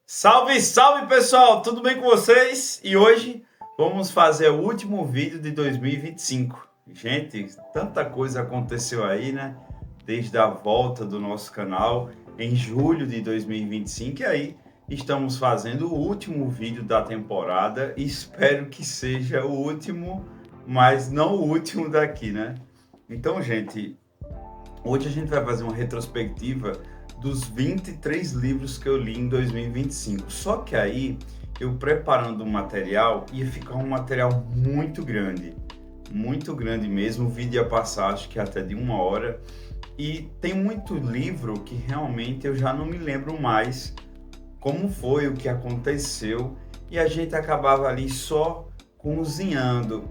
Salve, salve pessoal, tudo bem com vocês? E hoje vamos fazer o último vídeo de 2025. Gente, tanta coisa aconteceu aí, né? Desde a volta do nosso canal em julho de 2025 e aí estamos fazendo o último vídeo da temporada e espero que seja o último, mas não o último daqui, né? Então, gente, hoje a gente vai fazer uma retrospectiva dos 23 livros que eu li em 2025. Só que aí, eu preparando o material, ia ficar um material muito grande mesmo. O vídeo ia passar, acho que até de 1 hora. E tem muito livro que realmente eu já não me lembro mais como foi, o que aconteceu. E a gente acabava ali só cozinhando.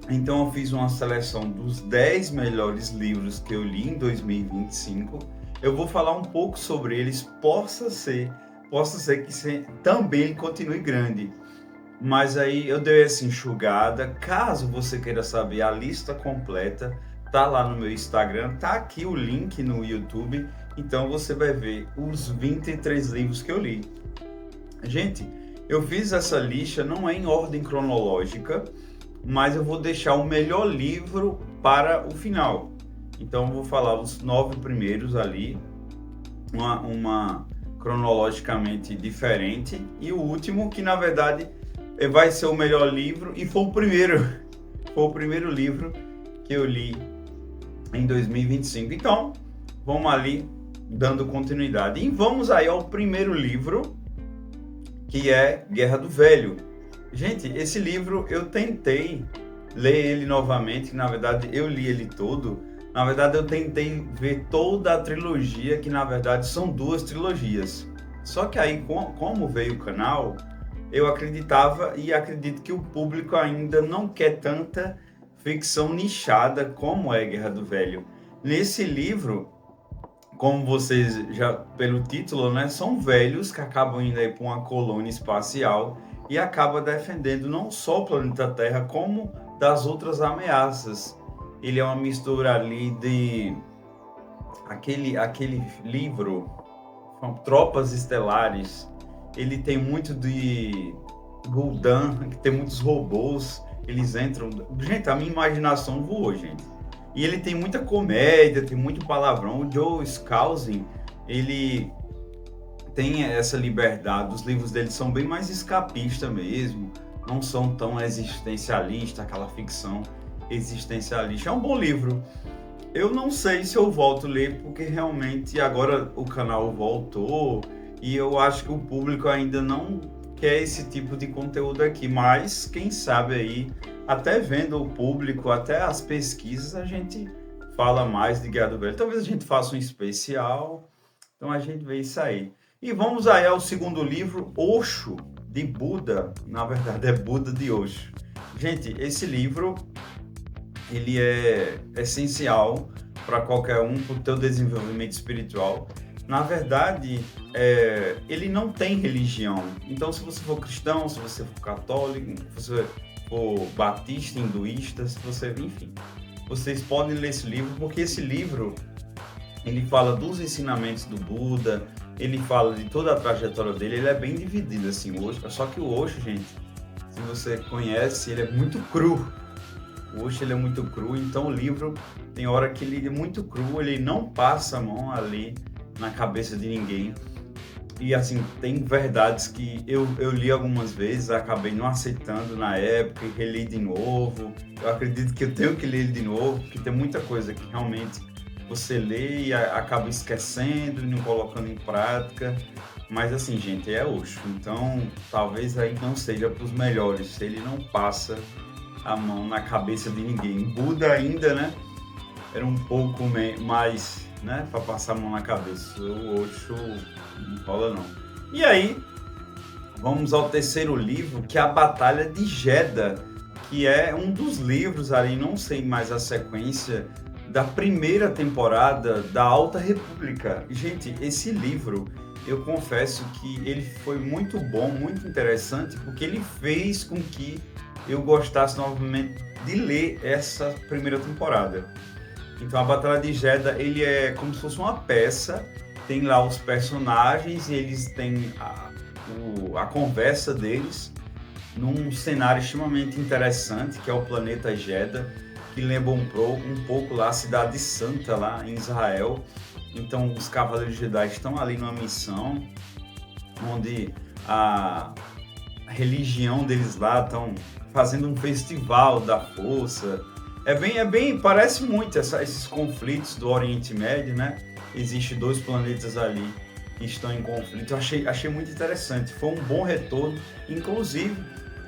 Então eu fiz uma seleção dos 10 melhores livros que eu li em 2025. Eu vou falar um pouco sobre eles, possa ser que também continue grande. Mas aí eu dei essa enxugada. Caso você queira saber a lista completa, tá lá no meu Instagram, tá aqui o link no YouTube. Então você vai ver os 23 livros que eu li. Gente, eu fiz essa lista não é em ordem cronológica, mas eu vou deixar o melhor livro para o final. Então eu vou falar os 9 primeiros ali, uma cronologicamente diferente, e o último que na verdade vai ser o melhor livro e foi o primeiro livro que eu li em 2025. Então vamos ali dando continuidade e vamos aí ao primeiro livro, que é Guerra do Velho. Gente, esse livro eu tentei ler ele novamente, na verdade eu li ele todo. Na verdade eu tentei ver toda a trilogia, que na verdade são 2 trilogias. Só que aí, como veio o canal, eu acreditava e acredito que o público ainda não quer tanta ficção nichada como é Guerra do Velho. Nesse livro, como vocês já pelo título, né, são velhos que acabam indo aí para uma colônia espacial e acaba defendendo não só o planeta Terra, como das outras ameaças. Ele é uma mistura ali de aquele livro Tropas Estelares. Ele tem muito de Gul'dan, que tem muitos robôs, eles entram. Gente, a minha imaginação voou, gente. E ele tem muita comédia, tem muito palavrão. O Joe Scalzi, ele tem essa liberdade. Os livros dele são bem mais escapista mesmo, não são tão existencialista, aquela ficção existencialista. É um bom livro. Eu não sei se eu volto a ler, porque realmente agora o canal voltou e eu acho que o público ainda não quer esse tipo de conteúdo aqui, mas quem sabe aí, até vendo o público, até as pesquisas, a gente fala mais de Guerra do Velho. Talvez a gente faça um especial, então a gente vê isso aí. E vamos aí ao segundo livro, Osho, de Buda. Na verdade é Buda de Osho. Gente, esse livro, ele é essencial para qualquer um, para o teu desenvolvimento espiritual. Na verdade, ele não tem religião. Então, se você for cristão, se você for católico, se você for batista, hinduísta, se você, enfim, vocês podem ler esse livro, porque esse livro ele fala dos ensinamentos do Buda, ele fala de toda a trajetória dele. Ele é bem dividido assim, o Osho. Só que o Osho, gente, se você conhece, ele é muito cru. O Osho, ele é muito cru, então o livro tem hora que ele é muito cru, ele não passa a mão ali na cabeça de ninguém. E assim, tem verdades que eu li algumas vezes, acabei não aceitando na época e reli de novo. Eu acredito que eu tenho que ler ele de novo, porque tem muita coisa que realmente você lê e acaba esquecendo e não colocando em prática. Mas assim, gente, é Osho, então talvez aí não seja para os melhores, ele não passa a mão na cabeça de ninguém. Buda ainda, né, era um pouco mais, né, para passar a mão na cabeça. O Osho não rola não. E aí, vamos ao terceiro livro, que é a Batalha de Jeddah, que é um dos livros ali, não sei mais a sequência, da primeira temporada da Alta República. Gente, esse livro, eu confesso que ele foi muito bom, muito interessante, porque ele fez com que eu gostasse novamente de ler essa primeira temporada. Então a Batalha de Jeddah, ele é como se fosse uma peça, tem lá os personagens e eles têm a conversa deles num cenário extremamente interessante, que é o planeta Jedha, que lembra um pouco lá a Cidade Santa, lá em Israel. Então, os Cavaleiros Jedi estão ali numa missão, onde a religião deles lá estão fazendo um festival da força. Parece muito esses conflitos do Oriente Médio, né? Existem 2 planetas ali que estão em conflito. Eu achei muito interessante. Foi um bom retorno. Inclusive,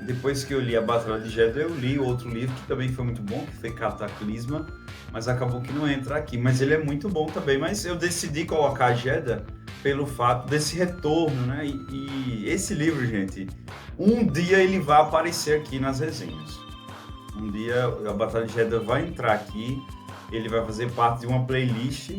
depois que eu li a Batalha de Jedha, eu li outro livro que também foi muito bom, que foi Cataclisma, mas acabou que não entra aqui. Mas ele é muito bom também. Mas eu decidi colocar Jedha pelo fato desse retorno, né? E esse livro, gente, um dia ele vai aparecer aqui nas resenhas. Um dia a Batalha de Jedha vai entrar aqui, ele vai fazer parte de uma playlist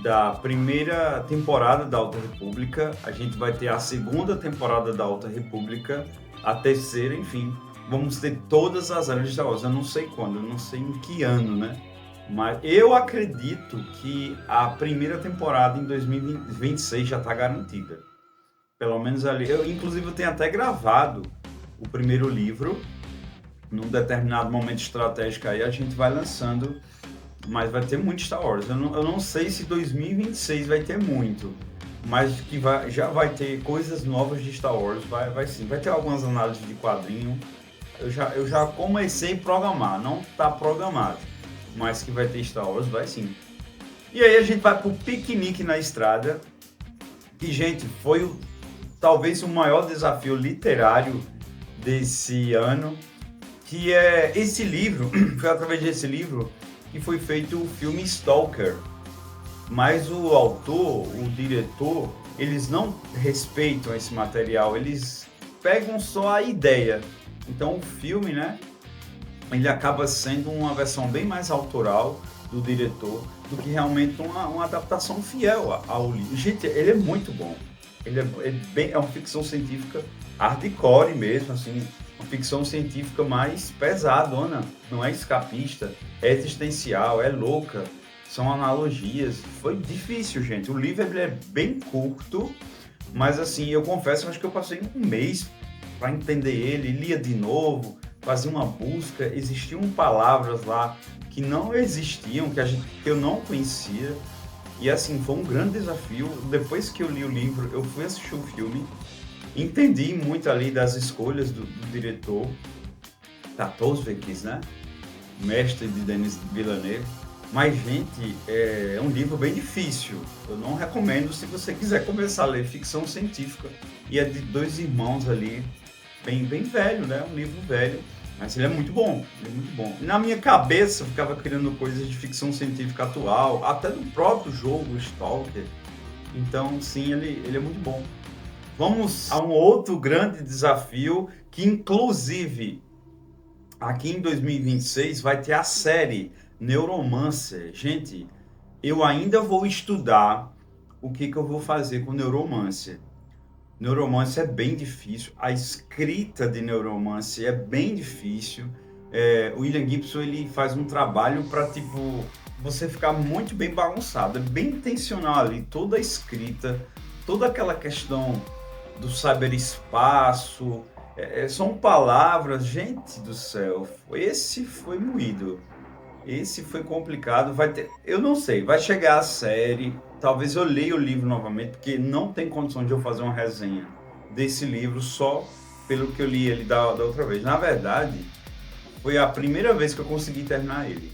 da primeira temporada da Alta República. A gente vai ter a segunda temporada da Alta República, a terceira, enfim. Vamos ter todas as eras de Star Wars. Eu não sei quando, eu não sei em que ano, né? Mas eu acredito que a primeira temporada em 2026 já está garantida. Pelo menos ali. Inclusive, eu tenho até gravado o primeiro livro. Num determinado momento estratégico aí, a gente vai lançando. Mas vai ter muito Star Wars. Eu não sei se 2026 vai ter muito. Mas que já vai ter coisas novas de Star Wars. Vai sim. Vai ter algumas análises de quadrinho. Eu já comecei a programar. Não está programado. Mas que vai ter Star Wars, vai sim. E aí a gente vai pro Piquenique na Estrada, que, gente, foi talvez o maior desafio literário desse ano, que é esse livro, foi através desse livro que foi feito o filme Stalker. Mas o autor, o diretor, eles não respeitam esse material, eles pegam só a ideia. Então o filme, né, ele acaba sendo uma versão bem mais autoral do diretor do que realmente uma adaptação fiel ao livro. Gente, ele é muito bom. Ele é uma ficção científica hardcore mesmo, assim, uma ficção científica mais pesadona, não é escapista, é existencial, é louca, são analogias. Foi difícil, gente. O livro ele é bem curto, mas assim, eu confesso, acho que eu passei um mês para entender ele, lia de novo, fazia uma busca, existiam palavras lá que não existiam, que eu não conhecia, e assim, foi um grande desafio. Depois que eu li o livro, eu fui assistir o filme, entendi muito ali das escolhas do diretor, Tarkovsky, né? Mestre de Denis Villeneuve. Mas, gente, é um livro bem difícil. Eu não recomendo se você quiser começar a ler ficção científica. E é de 2 irmãos ali, bem velho, né? Um livro velho. Mas ele é muito bom, ele é muito bom. E na minha cabeça, eu ficava criando coisas de ficção científica atual, até do próprio jogo, Stalker. Então, sim, ele é muito bom. Vamos a um outro grande desafio, que inclusive, aqui em 2026, vai ter a série Neuromancer. Gente, eu ainda vou estudar o que eu vou fazer com Neuromancer. Neuromancer é bem difícil, a escrita de Neuromancer é bem difícil. O William Gibson ele faz um trabalho para tipo você ficar muito bem bagunçado, é bem intencional ali toda a escrita, toda aquela questão do cyberespaço, são palavras, gente do céu. Esse foi moído. Esse foi complicado, eu não sei, vai chegar a série, talvez eu leia o livro novamente, porque não tem condição de eu fazer uma resenha desse livro só pelo que eu li ele da outra vez. Na verdade, foi a primeira vez que eu consegui terminar ele.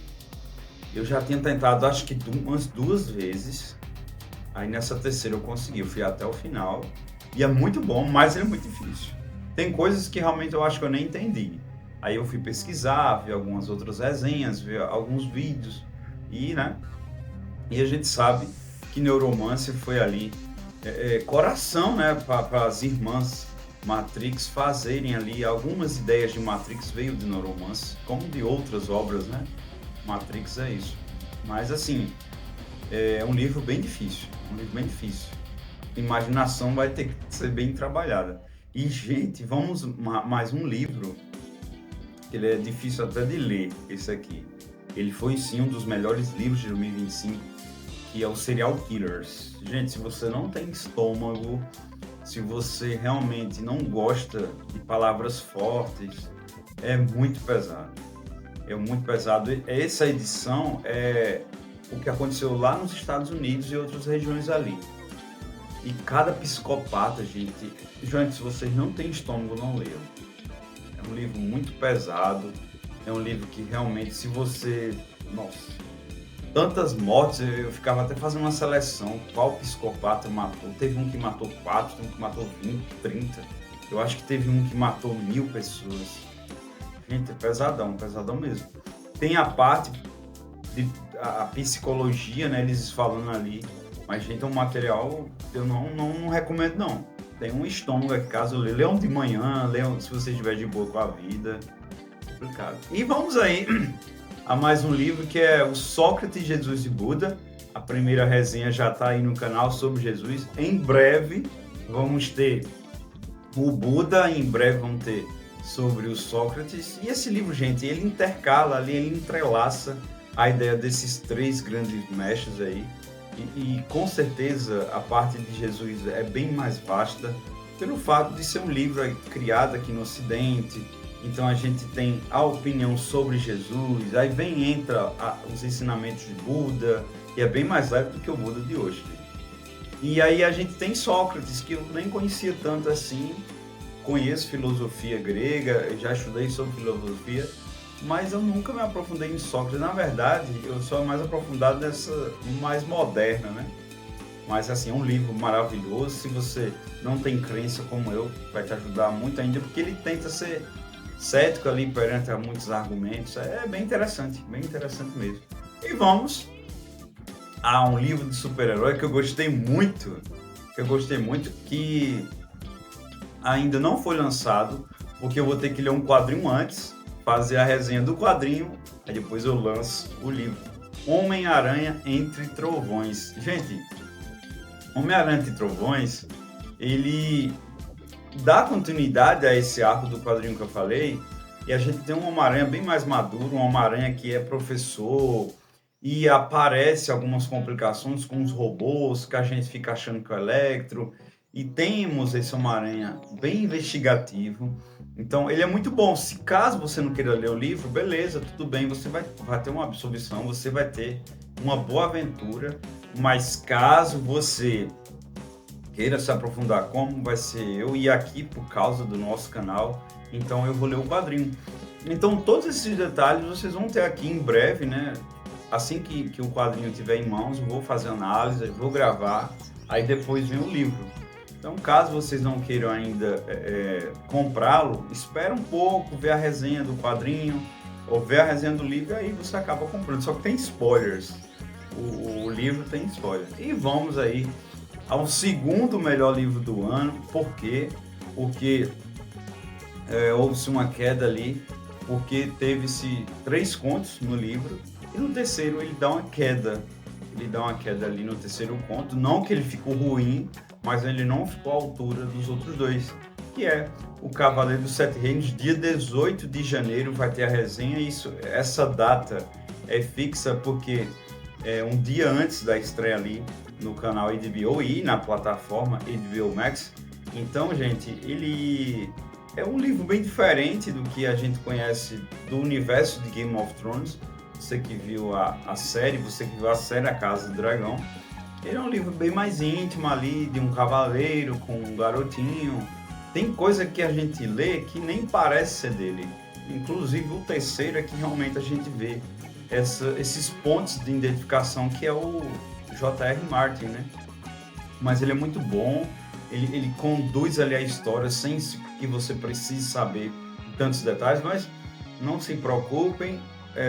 Eu já tinha tentado, acho que umas 2 vezes, aí nessa terceira eu consegui, eu fui até o final, e é muito bom, mas ele é muito difícil. Tem coisas que realmente eu acho que eu nem entendi. Aí eu fui pesquisar, vi algumas outras resenhas, vi alguns vídeos e, né? E a gente sabe que Neuromancer foi ali coração, né? Para as irmãs Matrix fazerem ali algumas ideias de Matrix veio de Neuromancer, como de outras obras, né? Matrix é isso. Mas assim, é um livro bem difícil, Imaginação vai ter que ser bem trabalhada. E, gente, vamos mais um livro. Ele é difícil até de ler, esse aqui. Ele foi, sim, um dos melhores livros de 2025, que é o Serial Killers. Gente, se você não tem estômago se você realmente não gosta de palavras fortes, é muito pesado. É muito pesado. Essa edição é o que aconteceu lá nos Estados Unidos e outras regiões ali. E cada psicopata, gente, se vocês não têm estômago, não leiam. É um livro muito pesado, é um livro que realmente, se você... Nossa, tantas mortes, eu ficava até fazendo uma seleção, qual psicopata matou. Teve um que matou 4, teve um que matou 20, 30. Eu acho que teve um que matou 1000 pessoas. Gente, é pesadão mesmo. Tem a parte a psicologia, né, eles falando ali, mas, gente, é um material eu não recomendo, não. Tem um estômago aqui, caso leiam de manhã, leiam se você estiver de boa com a vida. Complicado. E vamos aí a mais um livro que é o Sócrates, Jesus e Buda. A primeira resenha já está aí no canal sobre Jesus. Em breve vamos ter o Buda, em breve vamos ter sobre o Sócrates. E esse livro, gente, ele intercala ali, ele entrelaça a ideia desses 3 grandes mestres aí. E com certeza a parte de Jesus é bem mais vasta pelo fato de ser um livro criado aqui no Ocidente. Então a gente tem a opinião sobre Jesus, aí entra os ensinamentos de Buda, e é bem mais leve do que o Buda de hoje. E aí a gente tem Sócrates, que eu nem conhecia tanto assim, conheço filosofia grega, já estudei sobre filosofia, mas eu nunca me aprofundei em Sócrates. Na verdade, eu sou mais aprofundado nessa mais moderna, né? Mas assim, é um livro maravilhoso, se você não tem crença como eu, vai te ajudar muito ainda, porque ele tenta ser cético ali perante a muitos argumentos. É bem interessante mesmo. E vamos a um livro de super-herói que eu gostei muito, que ainda não foi lançado, porque eu vou ter que ler um quadrinho antes, fazer a resenha do quadrinho, aí depois eu lanço o livro. Homem-Aranha Entre Trovões. Gente, Homem-Aranha Entre Trovões, ele dá continuidade a esse arco do quadrinho que eu falei, e a gente tem um Homem-Aranha bem mais maduro, um Homem-Aranha que é professor, e aparece algumas complicações com os robôs, que a gente fica achando que é o Electro, e temos esse Homem-Aranha bem investigativo. Então ele é muito bom. Se caso você não queira ler o livro, beleza, tudo bem, você vai ter uma absorção, você vai ter uma boa aventura, mas caso você queira se aprofundar como vai ser eu, e aqui por causa do nosso canal, então eu vou ler o quadrinho. Então todos esses detalhes vocês vão ter aqui em breve, né? Assim que o quadrinho estiver em mãos, eu vou fazer análise, vou gravar, aí depois vem o livro. Então caso vocês não queiram ainda comprá-lo, espera um pouco, ver a resenha do quadrinho, ou ver a resenha do livro, aí você acaba comprando. Só que tem spoilers, o livro tem spoilers. E vamos aí ao segundo melhor livro do ano. Por quê? Porque houve-se uma queda ali, porque teve-se 3 contos no livro, e no terceiro ele dá uma queda. Ele dá uma queda ali no terceiro conto, não que ele ficou ruim, mas ele não ficou à altura dos outros 2, que é o Cavaleiro dos 7 Reinos. Dia 18 de janeiro vai ter a resenha. Essa data é fixa porque é um dia antes da estreia ali no canal HBO e na plataforma HBO Max. Então, gente, ele é um livro bem diferente do que a gente conhece do universo de Game of Thrones. Você que viu a série, você que viu a série A Casa do Dragão, ele é um livro bem mais íntimo ali, de um cavaleiro com um garotinho. Tem coisa que a gente lê que nem parece ser dele. Inclusive o terceiro é que realmente a gente vê esses pontos de identificação, que é o J.R. Martin, né? Mas ele é muito bom, ele conduz ali a história sem que você precise saber tantos detalhes, mas não se preocupem,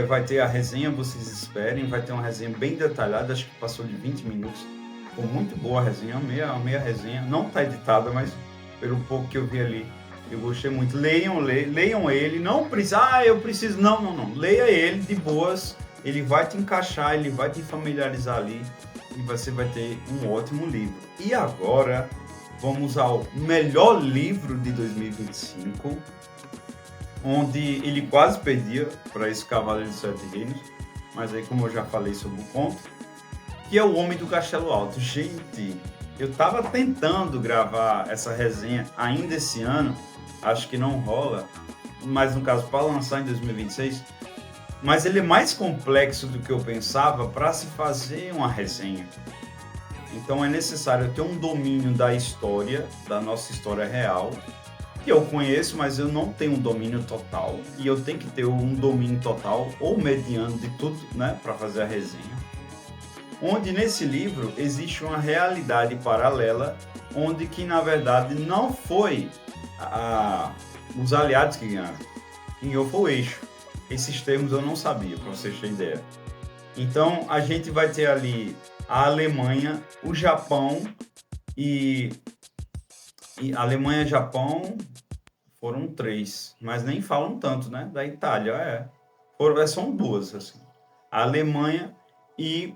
vai ter a resenha, vocês esperem, vai ter uma resenha bem detalhada, acho que passou de 20 minutos, ficou muito boa a resenha, amei a resenha, não está editada, mas pelo pouco que eu vi ali, eu gostei muito. Leiam ele, não precisa, eu preciso, não, leia ele de boas, ele vai te encaixar, ele vai te familiarizar ali, e você vai ter um ótimo livro. E agora, vamos ao melhor livro de 2025, onde ele quase perdia para esse Cavaleiro dos 7 Reinos, mas aí, como eu já falei sobre o conto, que é O Homem do Castelo Alto. Gente, eu estava tentando gravar essa resenha ainda esse ano, acho que não rola, mas no caso para lançar em 2026, mas ele é mais complexo do que eu pensava para se fazer uma resenha. Então é necessário ter um domínio da história, da nossa história real, que eu conheço, mas eu não tenho um domínio total, e eu tenho que ter um domínio total ou mediano de tudo, né, para fazer a resenha. Onde nesse livro existe uma realidade paralela, onde que na verdade não foi os aliados que ganharam, quem ganhou foi o eixo. Esses termos eu não sabia, para vocês terem ideia. Então a gente vai ter ali a Alemanha, o Japão e Alemanha e Japão foram 3, mas nem falam tanto, né? Da Itália, são 2, assim. A Alemanha e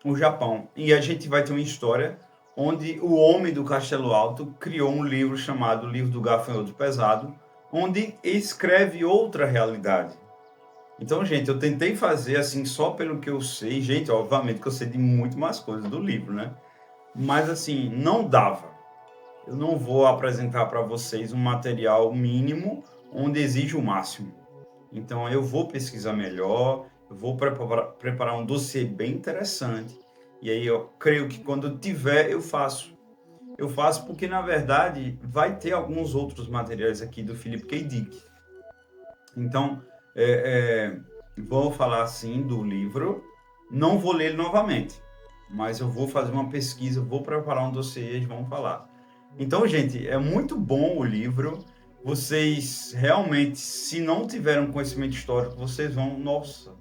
o Japão. E a gente vai ter uma história onde o homem do Castelo Alto criou um livro chamado Livro do Gafanhoto Pesado, onde escreve outra realidade. Então, gente, eu tentei fazer assim só pelo que eu sei. Gente, obviamente que eu sei de muito mais coisas do livro, né? Mas assim, não dava. Eu não vou apresentar para vocês um material mínimo onde exige o máximo. Então, eu vou pesquisar melhor, eu vou preparar um dossiê bem interessante. E aí eu creio que quando eu tiver, eu faço. Eu faço porque, na verdade, vai ter alguns outros materiais aqui do Philip K. Dick. Então, vou falar assim do livro, não vou ler ele novamente, mas eu vou fazer uma pesquisa, vou preparar um dossiê e eles vão falar. Então, gente, é muito bom o livro. Vocês realmente, se não tiveram conhecimento histórico, vocês vão, nossa,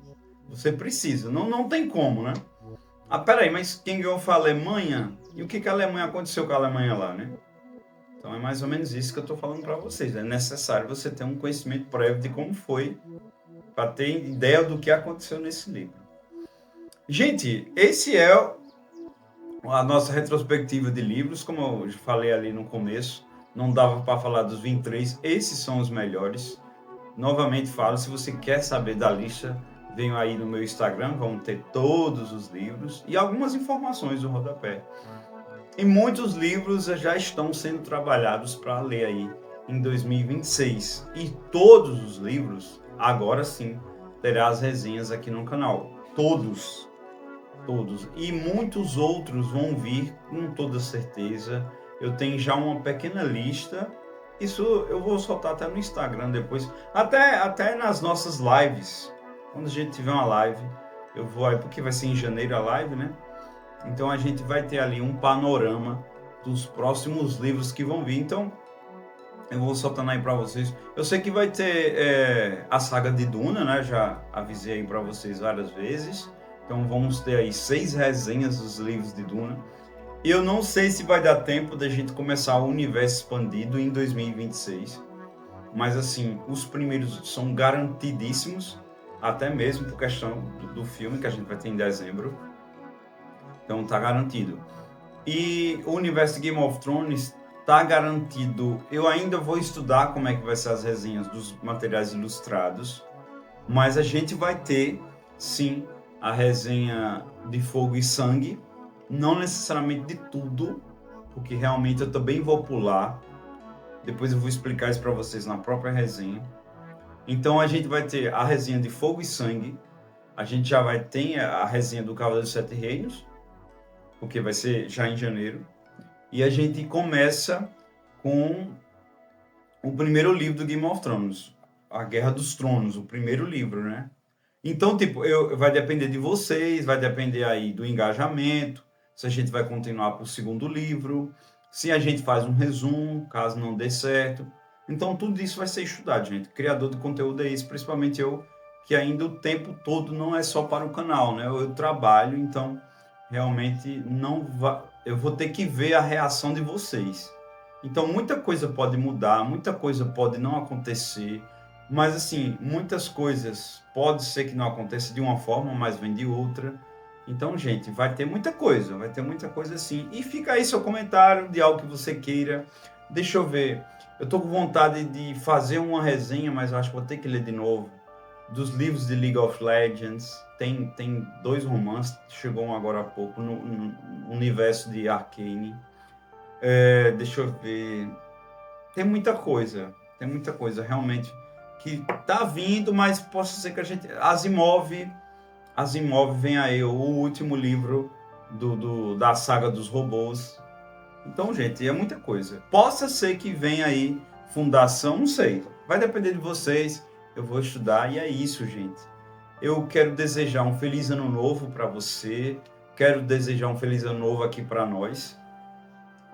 você precisa, não tem como, né? Ah, peraí, mas quem ganhou foi a Alemanha? E o que a Alemanha aconteceu com a Alemanha lá, né? Então é mais ou menos isso que eu estou falando para vocês. É necessário você ter um conhecimento prévio de como foi, para ter ideia do que aconteceu nesse livro. Gente, esse é a nossa retrospectiva de livros. Como eu falei ali no começo, não dava para falar dos 23, esses são os melhores. Novamente falo, se você quer saber da lista, venham aí no meu Instagram, vão ter todos os livros e algumas informações do rodapé. E muitos livros já estão sendo trabalhados para ler aí em 2026. E todos os livros, agora sim, terá as resenhas aqui no canal. Todos. E muitos outros vão vir com toda certeza. Eu tenho já uma pequena lista. Isso eu vou soltar até no Instagram depois. Até nas nossas lives. Quando a gente tiver uma live, eu vou aí, porque vai ser em janeiro a live, né? Então a gente vai ter ali um panorama dos próximos livros que vão vir. Então eu vou soltando aí para vocês. Eu sei que vai ter a saga de Duna, né? Já avisei aí para vocês várias vezes. Então vamos ter aí 6 resenhas dos livros de Duna. E eu não sei se vai dar tempo da gente começar o universo expandido em 2026. Mas assim, os primeiros são garantidíssimos, até mesmo por questão do filme que a gente vai ter em dezembro. Então tá garantido. E o universo Game of Thrones tá garantido. Eu ainda vou estudar como é que vai ser as resenhas dos materiais ilustrados, mas a gente vai ter, sim, a resenha de Fogo e Sangue, não necessariamente de tudo, porque realmente eu também vou pular. Depois eu vou explicar isso para vocês na própria resenha. Então a gente vai ter a resenha de Fogo e Sangue, a gente já vai ter a resenha do Cavaleiro dos Sete Reinos, porque vai ser já em janeiro. E a gente começa com o primeiro livro do Game of Thrones, A Guerra dos Tronos, o primeiro livro, né? Então, tipo, vai depender de vocês, vai depender aí do engajamento, se a gente vai continuar para o segundo livro, se a gente faz um resumo, caso não dê certo. Então, tudo isso vai ser estudado, gente. Criador de conteúdo é isso, principalmente eu, que ainda o tempo todo não é só para o canal, né? Eu trabalho, então realmente eu vou ter que ver a reação de vocês. Então muita coisa pode mudar, muita coisa pode não acontecer, mas assim, muitas coisas pode ser que não aconteça de uma forma, mas vem de outra. Então, gente, vai ter muita coisa sim. E fica aí seu comentário de algo que você queira. Deixa eu ver. Eu tô com vontade de fazer uma resenha, mas eu acho que vou ter que ler de novo dos livros de League of Legends. Tem 2 romances, chegou um agora há pouco, no universo de Arcane. Deixa eu ver. Tem muita coisa realmente que tá vindo, mas posso ser que a gente... Asimov vem aí, o último livro da saga dos robôs. Então, gente, é muita coisa. Possa ser que venha aí Fundação, não sei. Vai depender de vocês. Eu vou estudar e é isso, gente. Eu quero desejar um feliz ano novo para você. Quero desejar um feliz ano novo aqui para nós.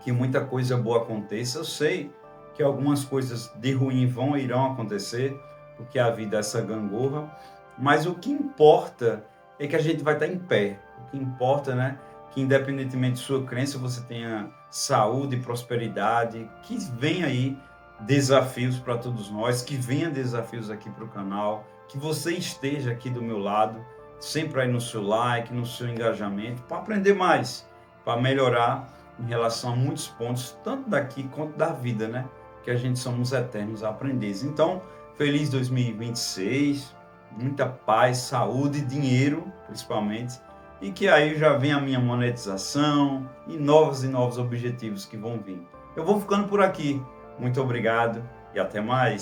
Que muita coisa boa aconteça. Eu sei que algumas coisas de ruim irão acontecer, porque a vida é essa gangorra. Mas o que importa é que a gente vai estar em pé. O que importa, né? Que independentemente de sua crença, você tenha saúde e prosperidade, que venha aí desafios para todos nós, que venha desafios aqui para o canal, que você esteja aqui do meu lado, sempre aí no seu like, no seu engajamento, para aprender mais, para melhorar em relação a muitos pontos, tanto daqui quanto da vida, né? Que a gente somos eternos aprendizes. Então, feliz 2026, muita paz, saúde e dinheiro, principalmente, e que aí já vem a minha monetização e novos objetivos que vão vir. Eu vou ficando por aqui. Muito obrigado e até mais.